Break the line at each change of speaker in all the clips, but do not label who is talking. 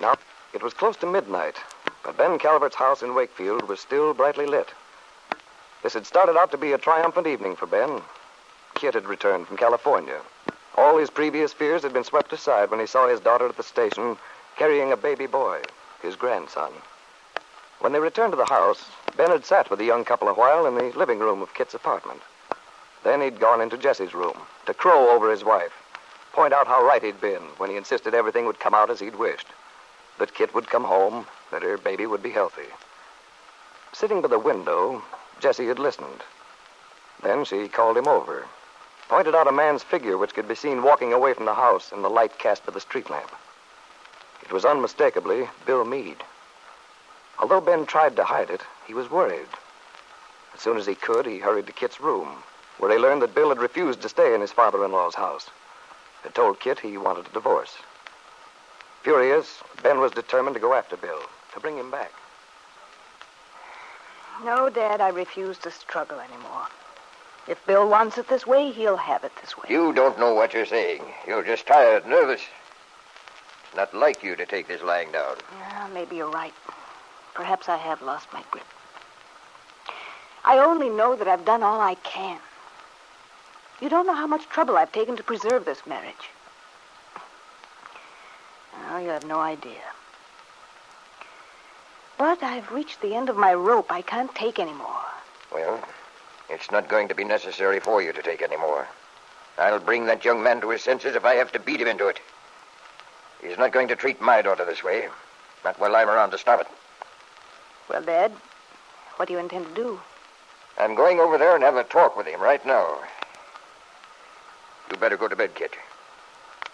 Now, it was close to midnight, but Ben Calvert's house in Wakefield was still brightly lit. This had started out to be a triumphant evening for Ben. Kit had returned from California. All his previous fears had been swept aside when he saw his daughter at the station carrying a baby boy, his grandson. When they returned to the house, Ben had sat with the young couple a while in the living room of Kit's apartment. Then he'd gone into Jesse's room to crow over his wife, point out how right he'd been when he insisted everything would come out as he'd wished, that Kit would come home, that her baby would be healthy. Sitting by the window, Jesse had listened. Then she called him over, pointed out a man's figure which could be seen walking away from the house in the light cast by the street lamp. It was unmistakably Bill Meade. Although Ben tried to hide it, he was worried. As soon as he could, he hurried to Kit's room, where he learned that Bill had refused to stay in his father-in-law's house. Had told Kit he wanted a divorce. Furious, Ben was determined to go after Bill, to bring him back.
No, Dad, I refuse to struggle anymore. If Bill wants it this way, he'll have it this way.
You don't know what you're saying. You're just tired, nervous. It's not like you to take this lying down.
Maybe you're right. Perhaps I have lost my grip. I only know that I've done all I can. You don't know how much trouble I've taken to preserve this marriage. Oh, you have no idea. But I've reached the end of my rope. I can't take any more.
Well, it's not going to be necessary for you to take any more. I'll bring that young man to his senses if I have to beat him into it. He's not going to treat my daughter this way. Not while I'm around to stop it.
Well, Dad, what do you intend to do?
I'm going over there and have a talk with him right now. You better go to bed, Kit.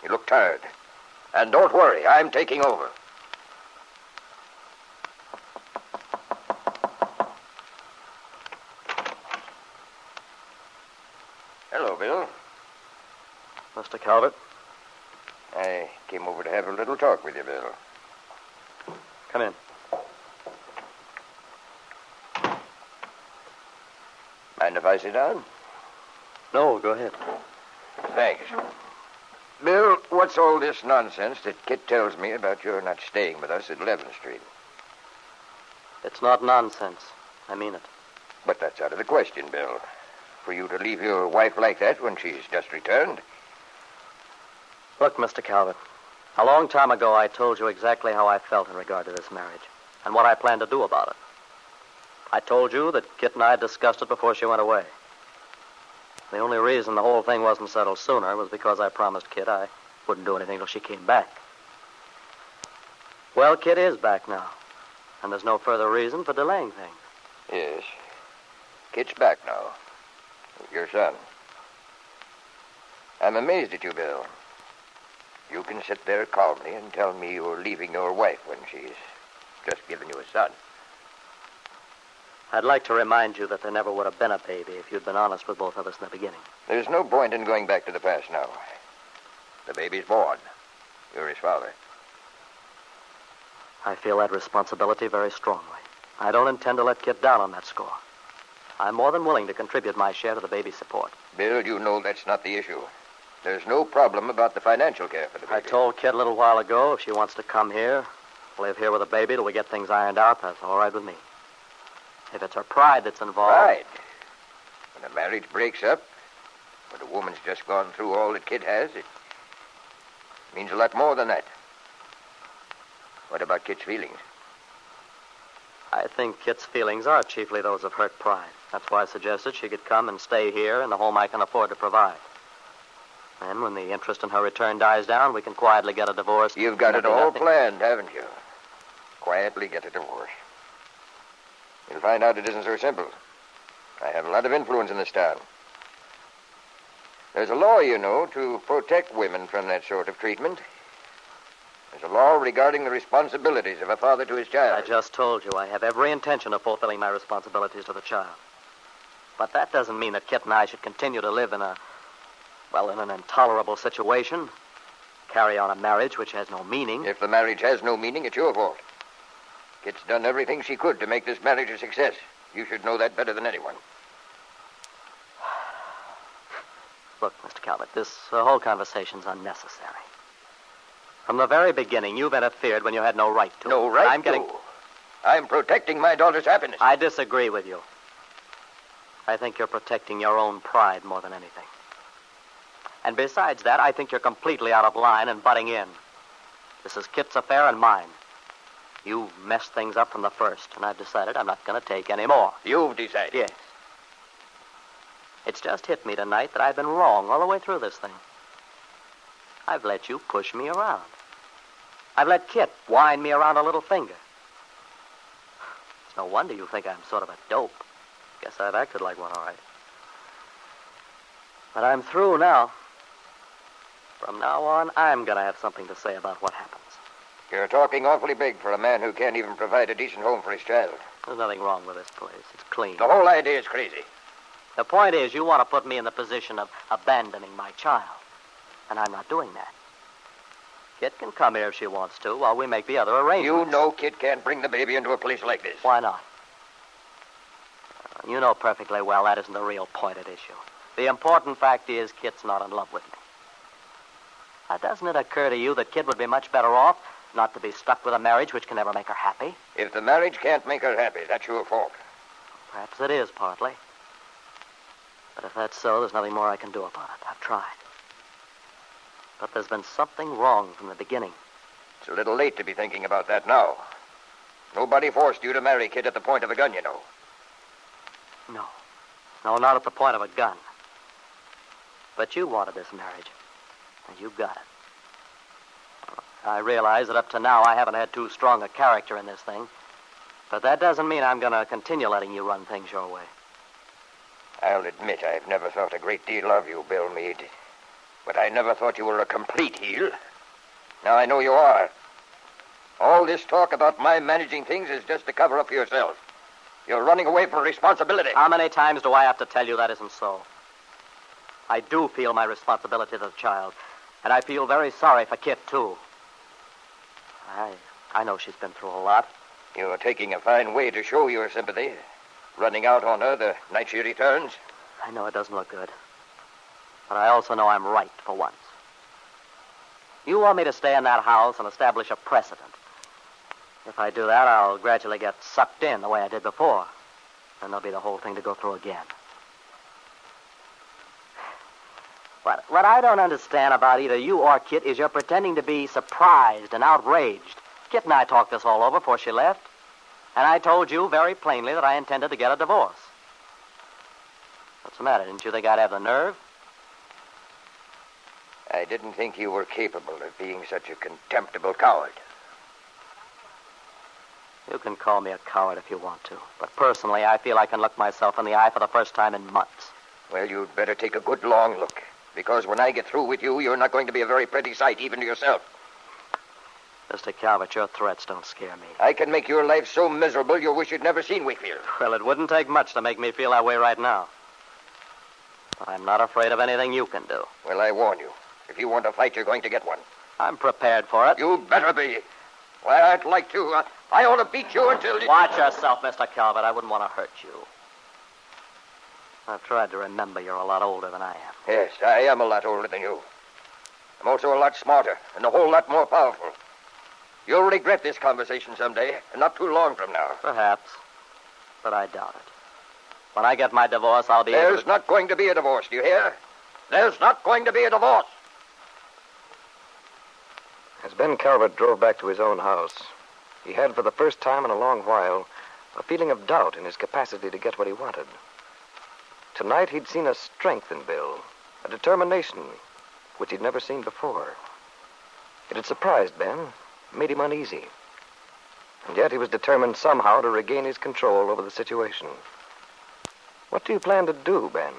You look tired. And don't worry, I'm taking over. Hello, Bill.
Mr. Calvert?
I came over to have a little talk with you, Bill.
Come in.
Mind if I sit down?
No, go ahead.
Thanks. Bill, what's all this nonsense that Kit tells me about your not staying with us at 11th Street?
It's not nonsense. I mean it.
But that's out of the question, Bill. For you to leave your wife like that when she's just returned.
Look, Mr. Calvert, a long time ago I told you exactly how I felt in regard to this marriage and what I planned to do about it. I told you that Kit and I had discussed it before she went away. The only reason the whole thing wasn't settled sooner was because I promised Kit I wouldn't do anything till she came back. Well, Kit is back now, and there's no further reason for delaying things.
Yes. Kit's back now. With your son. I'm amazed at you, Bill. You can sit there calmly and tell me you're leaving your wife when she's just given you a son.
I'd like to remind you that there never would have been a baby if you'd been honest with both of us in the beginning.
There's no point in going back to the past now. The baby's born. You're his father.
I feel that responsibility very strongly. I don't intend to let Kit down on that score. I'm more than willing to contribute my share to the baby's support.
Bill, you know that's not the issue. There's no problem about the financial care for the baby.
I told Kit a little while ago if she wants to come here, live here with a baby till we get things ironed out, that's all right with me. If it's her pride that's involved...
Pride? When a marriage breaks up, when a woman's just gone through all that Kit has, it means a lot more than that. What about Kit's feelings?
I think Kit's feelings are chiefly those of hurt pride. That's why I suggested she could come and stay here in the home I can afford to provide. Then, when the interest in her return dies down, we can quietly get a divorce.
You've got it all planned, haven't you? Quietly get a divorce. You'll find out it isn't so simple. I have a lot of influence in this town. There's a law, you know, to protect women from that sort of treatment. There's a law regarding the responsibilities of a father to his child.
I just told you I have every intention of fulfilling my responsibilities to the child. But that doesn't mean that Kit and I should continue to live in an intolerable situation. Carry on a marriage which has no meaning.
If the marriage has no meaning, it's your fault. Kit's done everything she could to make this marriage a success. You should know that better than anyone.
Look, Mr. Calvert, this whole conversation's unnecessary.
From the very beginning, you've interfered when you had no right to.
No right to? I'm protecting my daughter's happiness.
I disagree with you. I think you're protecting your own pride more than anything. And besides that, I think you're completely out of line and butting in. This is Kit's affair and mine. You messed things up from the first, and I've decided I'm not going to take any more.
You've decided?
Yes. It's just hit me tonight that I've been wrong all the way through this thing. I've let you push me around. I've let Kit wind me around a little finger. It's no wonder you think I'm sort of a dope. Guess I've acted like one, all right. But I'm through now. From now on, I'm going to have something to say about what happens.
You're talking awfully big for a man who can't even provide a decent home for his child.
There's nothing wrong with this place. It's clean.
The whole idea is crazy.
The point is, you want to put me in the position of abandoning my child. And I'm not doing that. Kit can come here if she wants to while we make the other arrangements.
You know Kit can't bring the baby into a place like this.
Why not? You know perfectly well that isn't the real point at issue. The important fact is Kit's not in love with me. Now, doesn't it occur to you that Kit would be much better off not to be stuck with a marriage which can never make her happy?
If the marriage can't make her happy, that's your fault.
Perhaps it is, partly. But if that's so, there's nothing more I can do about it. I've tried. But there's been something wrong from the beginning.
It's a little late to be thinking about that now. Nobody forced you to marry Kit at the point of a gun, you know.
No. No, not at the point of a gun. But you wanted this marriage. And you got it. I realize that up to now I haven't had too strong a character in this thing. But that doesn't mean I'm going to continue letting you run things your way.
I'll admit I've never thought a great deal of you, Bill Meade. But I never thought you were a complete heel. Now I know you are. All this talk about my managing things is just to cover up for yourself. You're running away from responsibility.
How many times do I have to tell you that isn't so? I do feel my responsibility to the child. And I feel very sorry for Kit, too. I know she's been through a lot.
You're taking a fine way to show your sympathy. Running out on her the night she returns.
I know it doesn't look good. But I also know I'm right for once. You want me to stay in that house and establish a precedent. If I do that, I'll gradually get sucked in the way I did before. And there'll be the whole thing to go through again. What I don't understand about either you or Kit is you're pretending to be surprised and outraged. Kit and I talked this all over before she left. And I told you very plainly that I intended to get a divorce. What's the matter? Didn't you think I'd have the nerve?
I didn't think you were capable of being such a contemptible coward.
You can call me a coward if you want to. But personally, I feel I can look myself in the eye for the first time in months.
Well, you'd better take a good long look. Because when I get through with you, you're not going to be a very pretty sight, even to yourself.
Mr. Calvert, your threats don't scare me.
I can make your life so miserable you'll wish you'd never seen Wakefield.
Well, it wouldn't take much to make me feel that way right now. But I'm not afraid of anything you can do.
Well, I warn you. If you want a fight, you're going to get one.
I'm prepared for it.
You better be. Well, I'd like to. I ought to beat you until you...
Watch yourself, Mr. Calvert. I wouldn't want to hurt you. I've tried to remember you're a lot older than I am.
Yes, I am a lot older than you. I'm also a lot smarter and a whole lot more powerful. You'll regret this conversation someday, and not too long from now.
Perhaps, but I doubt it. When I get my divorce, I'll be
There's not going to be a divorce, do you hear? There's not going to be a divorce.
As Ben Calvert drove back to his own house, he had for the first time in a long while a feeling of doubt in his capacity to get what he wanted. Tonight he'd seen a strength in Bill, a determination which he'd never seen before. It had surprised Ben, made him uneasy. And yet he was determined somehow to regain his control over the situation. What do you plan to do, Ben?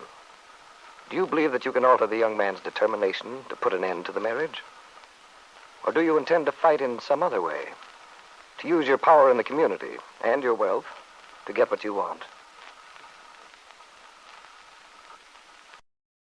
Do you believe that you can alter the young man's determination to put an end to the marriage? Or do you intend to fight in some other way? To use your power in the community and your wealth to get what you want?